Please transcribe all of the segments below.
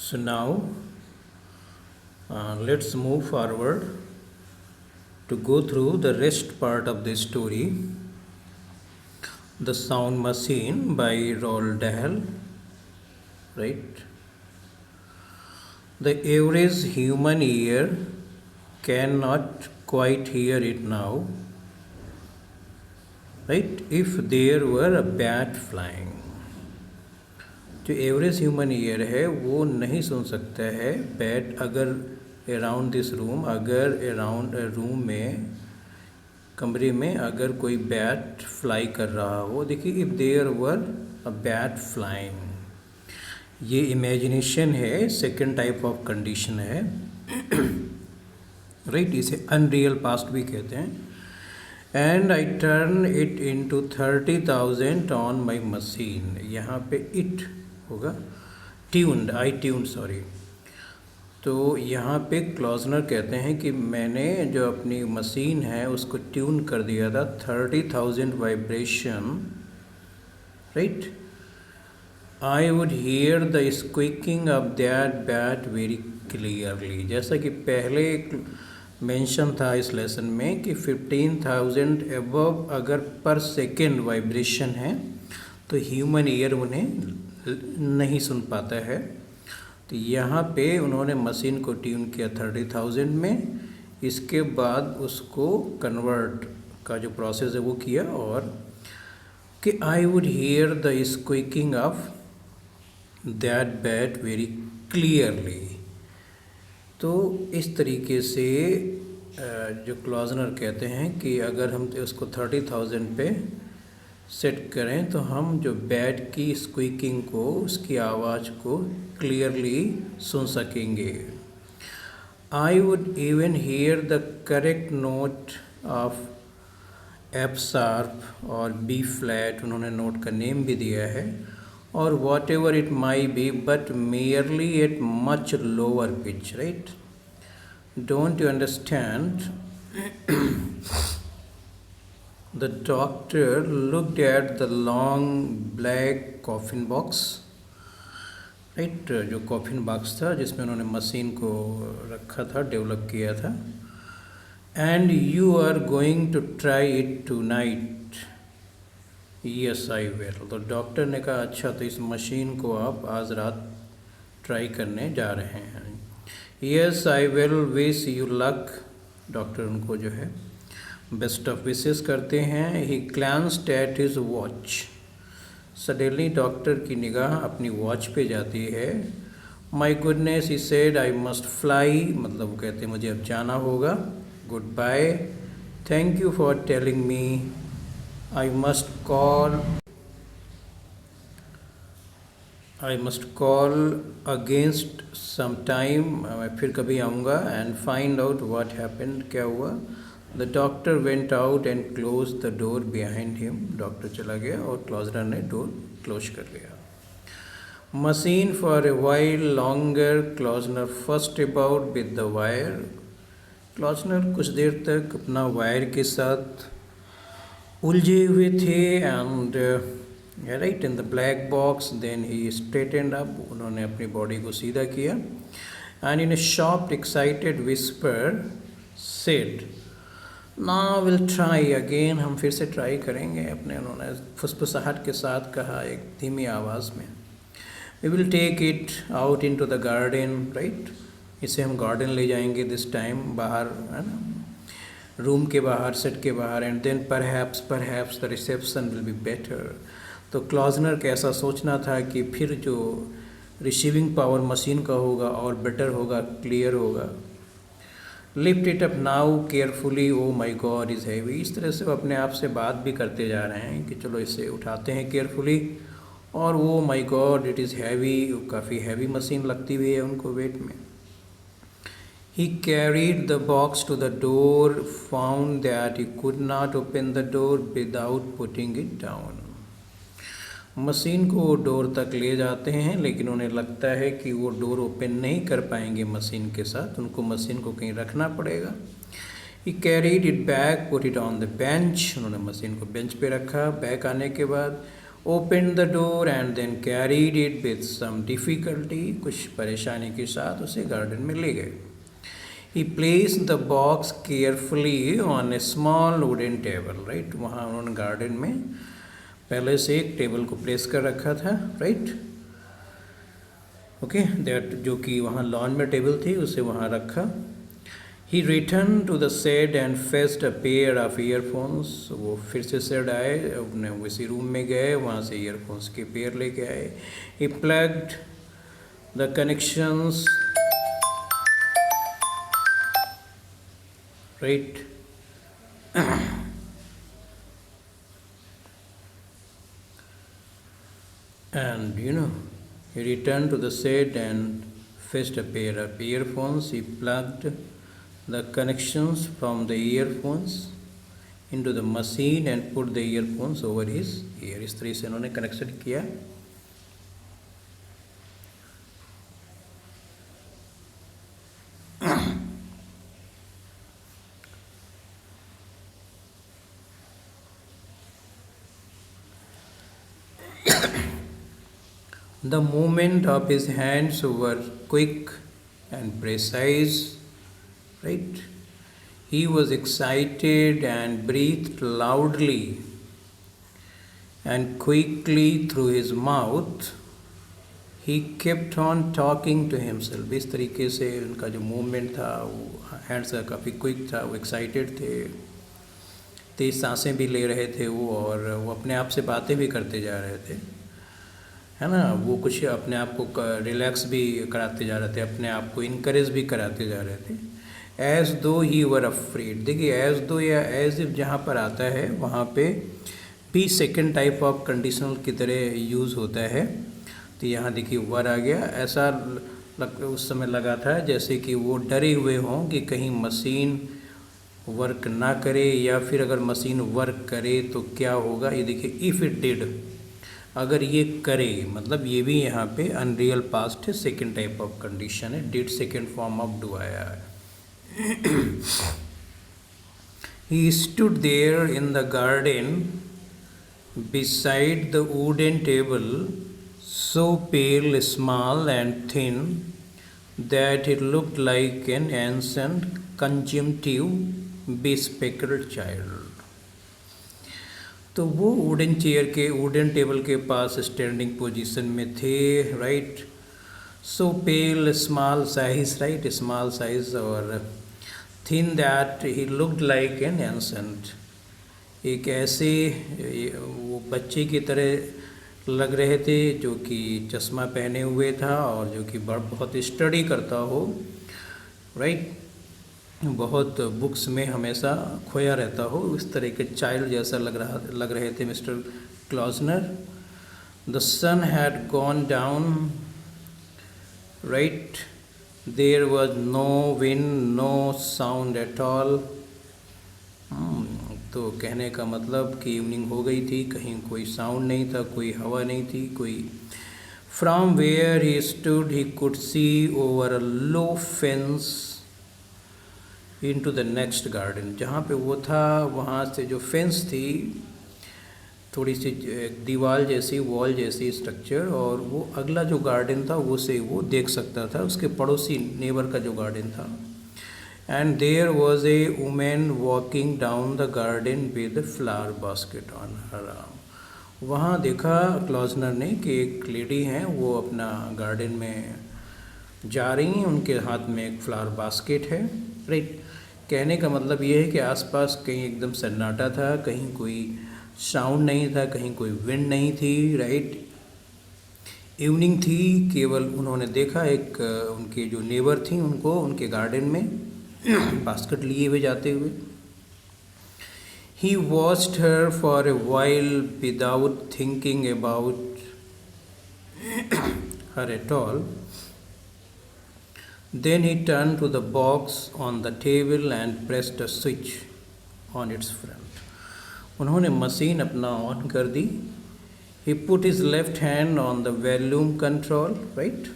So now let's move forward to go through the rest part of the story. The Sound Machine by Roald Dahl. Right? The average human ear cannot quite hear it now. Right? If there were a bat flying. जो average human ear है वो नहीं सुन सकता है bat अगर around this room, अगर around room में, कमरे में अगर कोई बैट फ्लाई कर रहा हो. देखिए, if there were a bat flying, ये इमेजिनेशन है, सेकंड टाइप ऑफ कंडीशन है. राइट, इसे अनरियल पास्ट भी कहते हैं. And I turn it into 30,000 on my machine. यहाँ पे इट होगा ट्यून्ड, आई ट्यून्ड, सॉरी. तो यहाँ पे क्लॉजनर कहते हैं कि मैंने जो अपनी मशीन है उसको ट्यून कर दिया था 30,000 vibration. Right, I would hear the squeaking of that bat very clearly. जैसा कि पहले मेंशन था इस लेसन में कि 15,000 एबव अगर पर सेकेंड वाइब्रेशन है तो ह्यूमन ईयर उन्हें नहीं सुन पाता है. तो यहाँ पे उन्होंने मशीन को ट्यून किया 30,000 में. इसके बाद उसको कन्वर्ट का जो प्रोसेस है वो किया और कि I would hear the squeaking of that bat very clearly. तो इस तरीके से जो क्लॉजनर कहते हैं कि अगर हम उसको 30,000 पे सेट करें तो हम जो बैट की स्क्वीकिंग को, उसकी आवाज़ को क्लियरली सुन सकेंगे. I would even hear the correct note of F sharp और बी फ्लैट, उन्होंने नोट का नेम भी दिया है, और whatever it may be but merely at much lower pitch. Right, don't you understand? The doctor looked at the long black coffin box. Right, जो coffin box था जिसमें उन्होंने मशीन को रखा था, डेवलप किया था. And you are going to try it tonight. Yes, I will. तो डॉक्टर ने कहा अच्छा, तो इस मशीन को आप आज रात ट्राई करने जा रहे हैं. Yes, I will. Wish you luck. Doctor उनको जो है बेस्ट ऑफ विशेस करते हैं. He glanced at his watch. Suddenly doctor की निगाह अपनी वॉच पे जाती है. My goodness, he said, I must fly. मतलब वो कहते हैं मुझे अब जाना होगा. Goodbye. Thank you for telling me. I must call against some time. मैं फिर कभी आऊँगा. And find out what happened, क्या हुआ. The doctor went out and close the door behind him. Doctor चला गया और क्लोजनर ने डोर क्लोज कर लिया. Machine for a while longer. Klusener first about with the wire. Klusener कुछ देर तक अपना वायर के साथ उलझे हुए थे. And right in the black box. Then he straightened up. उन्होंने अपनी बॉडी को सीधा किया. And in a soft excited whisper said, now will try again. हम फिर से ट्राई करेंगे. अपने उन्होंने फुसफुसाहट के साथ कहा एक धीमी आवाज़ में. We will take it out into the garden. Right, इसे हम गार्डन ले जाएंगे दिस टाइम, बाहर, है ना, रूम के बाहर, सेट के बाहर. And then perhaps the reception will be better. तो क्लॉजनर का ऐसा सोचना था कि फिर जो रिसीविंग पावर मशीन का होगा और बेटर होगा, क्लियर होगा. Lift it up now carefully. Oh my God is heavy. इस तरह से वो अपने आप से बात भी करते जा रहे हैं कि चलो इसे उठाते हैं केयरफुली. और oh my god it is heavy. काफ़ी हैवी मशीन लगती हुई है उनको वेट में. He carried the box to the door. Found that he could not open the door without putting it down. Machine को वो डोर तक ले जाते हैं लेकिन उन्हें लगता है कि वो डोर ओपन नहीं कर पाएंगे मशीन के साथ. उनको मशीन को कहीं रखना पड़ेगा. He carried it back, put it on the bench. उन्होंने मशीन को बेंच पे रखा. बैक आने के बाद opened the door and then carried it with some difficulty, कुछ परेशानी के साथ उसे गार्डन में ले गए. He placed the box carefully on a small wooden table, right? वहाँ उन्होंने गार्डन में पहले से एक टेबल को प्लेस कर रखा था, right? Okay, that जो कि वहाँ लॉन में टेबल थी उसे वहाँ रखा. He returned to the shed and fetched a pair of earphones. वो फिर से शेड आए, अपने उसी रूम में गए, वहाँ से ईयरफोन्स के पेयर लेके आए. He plugged the connections, right? And he returned to the shed and fetched a pair of earphones. He plugged the connections from the earphones into the machine and put the earphones over his ear. इस तरह से इन्होंने connection किया. The movement of his hands were quick and precise, right? He was excited and breathed loudly and quickly through his mouth. He kept on talking to himself. इस तरीके से उनका जो मूवमेंट था वो हैंड्स का काफ़ी क्विक था, वो एक्साइटेड थे, तेज सांसें भी ले रहे थे वो, और वो अपने आप से बातें भी करते जा रहे थे, है ना. वो कुछ अपने आप को रिलैक्स भी कराते जा रहे थे, अपने आप को इनकरेज भी कराते जा रहे थे. एज दो ही वर अफ्रेड. देखिए एज दो या एज इफ जहाँ पर आता है वहाँ पे भी सेकंड टाइप ऑफ कंडीशनल की तरह यूज़ होता है. तो यहाँ देखिए वर आ गया. ऐसा उस समय लगा था जैसे कि वो डरे हुए हों कि कहीं मशीन वर्क ना करे, या फिर अगर मशीन वर्क करे तो क्या होगा. ये देखिए इफ़ इट डिड, अगर ये करे, मतलब ये भी यहाँ पे अनरियल पास्ट है, सेकेंड टाइप ऑफ कंडीशन है. Did second form of do आया है. He stood there in the garden beside the wooden table, so pale, small and thin that it looked like an ancient, consumptive, bespectacled child. तो वो wooden table के पास standing position में थे, right. So pale, small size, right, small size, और thin that he looked like an ancient. एक ऐसे वो बच्चे की तरह लग रहे थे जो कि चश्मा पहने हुए था और जो कि बहुत स्टडी करता हो, राइट, बहुत बुक्स में हमेशा खोया रहता हो, इस तरह के चाइल्ड जैसा लग रहे थे Mister Klausner. The sun had gone down, right. There was no wind, no sound at all. तो कहने का मतलब कि इवनिंग हो गई थी, कहीं कोई साउंड नहीं था, कोई हवा नहीं थी, कोई. From where he stood he could see over a low fence into the next garden. जहाँ पे वो था वहाँ से जो फेंस थी, थोड़ी सी दीवार जैसी, वॉल जैसी स्ट्रक्चर, और वो अगला जो गार्डन था वो से वो देख सकता था, उसके पड़ोसी नेबर का जो गार्डन था. And there was a women walking down the garden with flower basket on her arm. वहाँ देखा क्लॉजनर ने कि एक लेडी हैं, वो अपना गार्डन में जा रही हैं, उनके हाथ में एक फ्लावर बास्केट है, राइट. कहने का मतलब ये है कि आसपास कहीं एकदम सन्नाटा था, कहीं कोई साउंड नहीं था, कहीं कोई विंड नहीं थी, राइट. इवनिंग थी. केवल उन्होंने देखा एक उनके जो नेबर थी उनको उनके गार्डन में बास्केट लिए हुए जाते हुए. He watched her for a while without thinking about her at all. Then he turned to the box on the table and pressed a switch on its front. उन्होंने machine अपना on कर दी. He put his left hand on the volume control, right?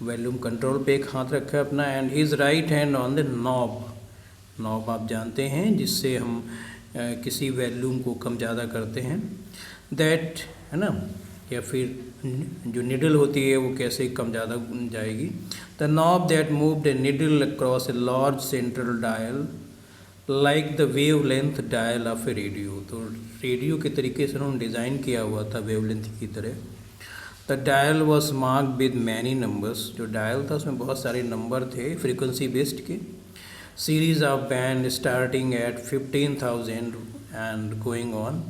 Volume control पे एक हाथ रखा है अपना, and his right hand on the knob. Knob आप जानते हैं जिससे हम किसी वॉल्यूम को कम ज़्यादा करते हैं. दैट, है ना, या फिर जो निडल होती है वो कैसे कम ज़्यादा जाएगी। The knob that moved A needle across a large central dial like the wave length dial of A radio. तो रेडियो के तरीके से उन्होंने डिज़ाइन किया हुआ था वेव लेंथ की तरह। The dial was marked with many numbers. जो डायल था उसमें बहुत सारे नंबर थे फ्रीक्वेंसी बेस्ड के। Series of band starting at 15,000 and going on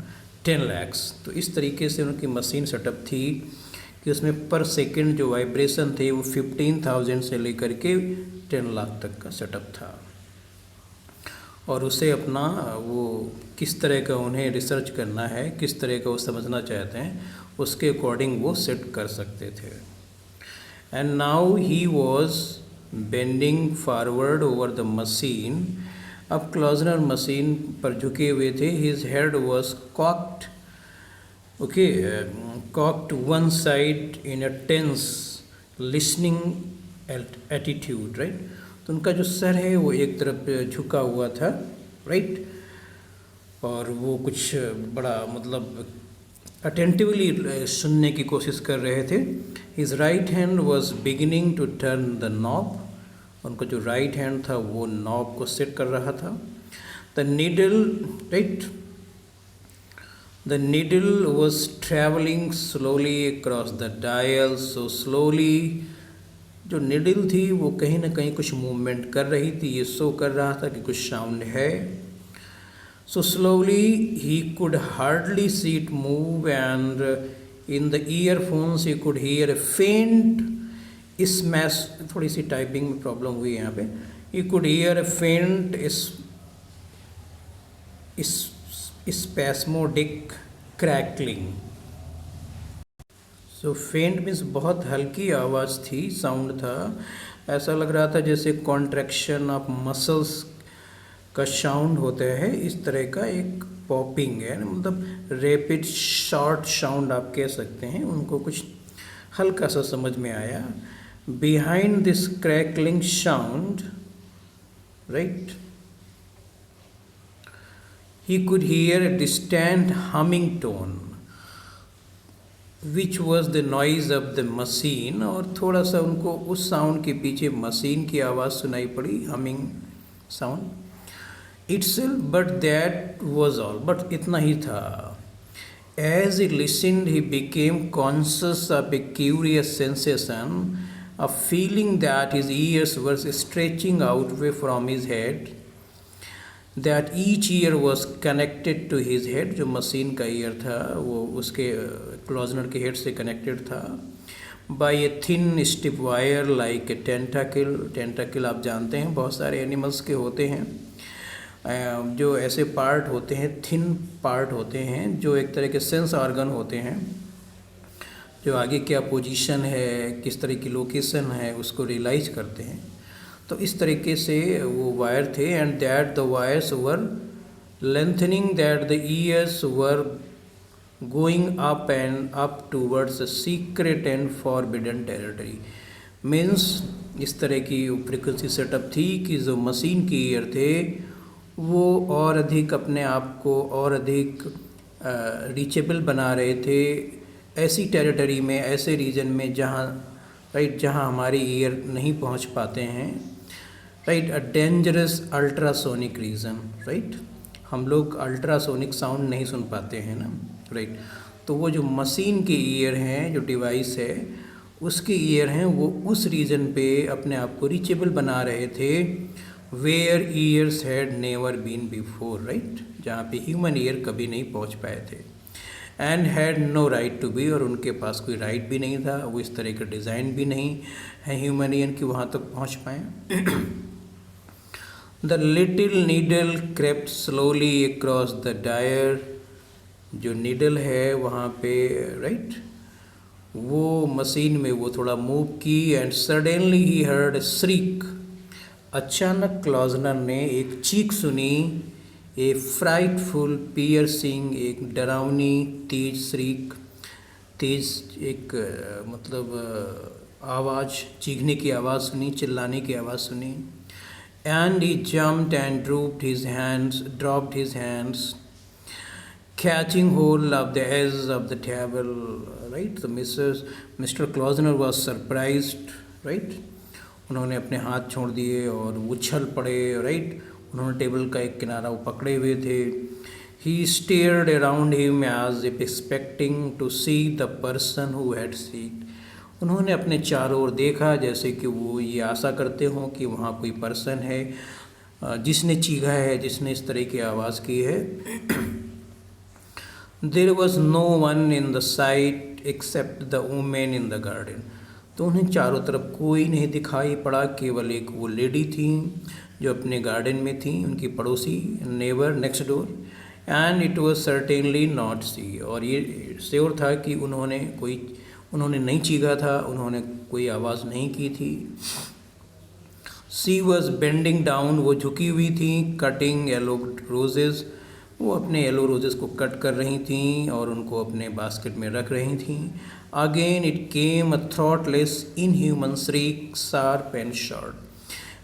10 lakhs। तो इस तरीके से उनकी मशीन सेटअप थी कि उसमें पर सेकंड जो वाइब्रेशन थे वो 15,000 से लेकर के 10 लाख तक का सेटअप था। और उसे अपना वो किस तरह का उन्हें रिसर्च करना है, किस तरह का वो समझना चाहते हैं, उसके अकॉर्डिंग वो सेट कर सकते थे। And now he was bending forward over the machine. अब क्लॉजनर मशीन पर झुके हुए थे। His head was cocked, okay, cocked one side in a tense listening attitude, right. तो उनका जो सर है वो एक तरफ झुका हुआ था, राइट, और वो कुछ बड़ा मतलब अटेंटिवली सुनने की कोशिश कर रहे थे। His right hand was beginning to turn the knob. उनका जो राइट हैंड था वो नॉब को सेट कर रहा था। The needle, right, the needle was travelling slowly across the dial. So slowly जो नीडल थी वो कहीं ना कहीं कुछ मूवमेंट कर रही थी, ये शो कर रहा था कि कुछ साउंड है। So slowly he could hardly see it move and in the earphones he could hear a faint smash. थोड़ी सी टाइपिंग में प्रॉब्लम हुई है यहाँ पे। ही कुड हियर ए फेंट स्पैस्मोडिक क्रैकलिंग। सो फेंट मीन्स बहुत हल्की आवाज़ थी, साउंड था। ऐसा लग रहा था जैसे कॉन्ट्रैक्शन ऑफ मसल्स का साउंड होता है, इस तरह का एक पॉपिंग है, मतलब रैपिड शॉर्ट साउंड आप कह सकते हैं। उनको कुछ हल्का सा समझ में आया। Behind this crackling sound, right, he could hear a distant humming tone which was the noise of the machine। और थोड़ा सा उनको उस साउंड के पीछे मशीन की आवाज़ सुनाई पड़ी, humming sound itself, but that was all। but इतना ही था। As he listened he became conscious of a curious sensation, a feeling that his ears were stretching outward from his head, that each ear was connected to his head। जो machine का year था वो उसके Klusener के head से connected था by a thin stiff wire like a tentacle। टेंटाकिल आप जानते हैं बहुत सारे एनिमल्स के होते हैं, जो ऐसे पार्ट होते हैं, थिन पार्ट होते हैं, जो एक तरह के सेंस ऑर्गन होते हैं, जो आगे क्या पोजीशन है, किस तरह की लोकेशन है, उसको रियलाइज करते हैं। तो इस तरीके से वो वायर थे। And that the wires were lengthening, that the years were going up and up towards secret and forbidden territory. Means इस तरह की फ्रिक्वेंसी सेटअप थी कि जो मशीन की ईयर थे वो और अधिक अपने आप को और अधिक रीचेबल बना रहे थे ऐसी टेरिटरी में, ऐसे रीजन में जहाँ, राइट, जहाँ हमारी ईयर नहीं पहुँच पाते हैं, right. A dangerous ultrasonic region, right, हम लोग अल्ट्रासोनिक साउंड नहीं सुन पाते हैं ना, राइट। तो वो जो मशीन के ईयर हैं, जो डिवाइस है उसके ईयर हैं, वो उस रीजन पे अपने आप को रीचेबल बना रहे थे where ears had never been before, right, जहाँ पे ह्यूमन ईयर कभी नहीं पहुँच पाए थे। And had no right to be, और उनके पास कोई राइट भी नहीं था, वो इस तरह का डिज़ाइन भी नहीं है ह्यूमन ईयर की वहाँ तक पहुँच पाएँ। The little needle crept slowly across the dire. जो नीडल है वहाँ पे, राइट, वो मशीन में वो थोड़ा मूव की। And suddenly he heard a shriek. अचानक क्लॉजनर ने एक चीख सुनी। ए फ्राइटफुल पियर्सिंग, एक डरावनी तेज श्रीक, तेज एक मतलब आवाज़, चीखने की आवाज़ सुनी, चिल्लाने की आवाज़ सुनी। And he jumped and dropped his hands catching hold of the edge of the table, right? So Mr. Klausner was surprised, right? उन्होंने अपने हाथ छोड़ दिए और उछल पड़े, राइट? उन्होंने टेबल का एक किनारा वो पकड़े हुए थे. He stared around him as if expecting to see the person who had seeked. उन्होंने अपने चारों ओर देखा जैसे कि वो ये आशा करते हों कि वहाँ कोई पर्सन है जिसने चीखा है, जिसने इस तरह की आवाज़ की है. There was no one in the sight except the woman in the garden. तो उन्हें चारों तरफ कोई नहीं दिखाई पड़ा, केवल एक वो लेडी थी जो अपने गार्डन में थी, उनकी पड़ोसी, neighbour next door. And it was certainly not she. और ये श्योर था कि उन्होंने नहीं चीखा था, उन्होंने कोई आवाज़ नहीं की थी. सी वॉज बेंडिंग डाउन, वो झुकी हुई थी, कटिंग येलो रोजेज़, वो अपने येलो रोजेस को कट कर रही थीं और उनको अपने बास्केट में रख रही थीं. Again it came a thoughtless inhuman shriek, sharp and short.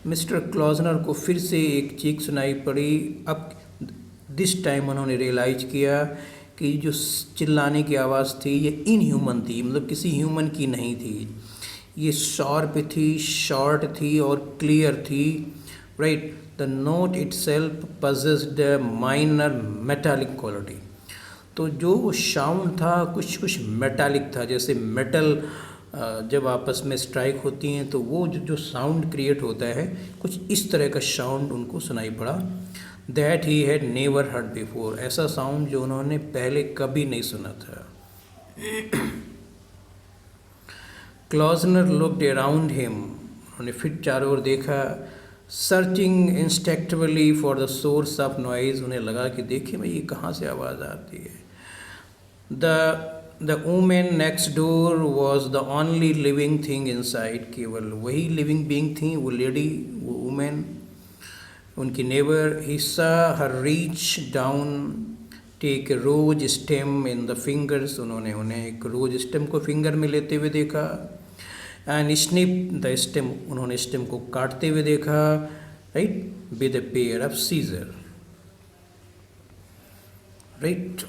Mister Klausner को फिर से एक चीख सुनाई पड़ी. अब दिस टाइम उन्होंने रियलाइज किया कि जो चिल्लाने की आवाज़ थी ये इनह्यूमन थी, मतलब किसी ह्यूमन की नहीं थी. ये शार्प थी, शॉर्ट थी और क्लियर थी, right? The note itself possessed a minor metallic quality. तो जो साउंड था कुछ मेटालिक था, जैसे मेटल जब आपस में स्ट्राइक होती हैं तो वो जो साउंड क्रिएट होता है, कुछ इस तरह का साउंड उनको सुनाई पड़ा. That he had never heard before. ऐसा साउंड जो उन्होंने पहले कभी नहीं सुना था. क्लॉजनर लुक्ड अराउंड हिम. उन्होंने फिर चारों ओर देखा. Searching instinctively for the source of noise. उन्हें लगा कि देखिए भाई ये कहाँ से आवाज़ आती है. The women next door was the only living thing inside. केवल वही लिविंग बीइंग थी, वो लेडी, वो वुमेन, उनकी neighbour. He saw her reach down, take a rose stem in the fingers. उन्होंने उन्हें एक रोज स्टेम को फिंगर में लेते हुए देखा. एंड स्निप द स्टेम, उन्होंने स्टेम को काटते हुए देखा, right? With a pair of scissor, right?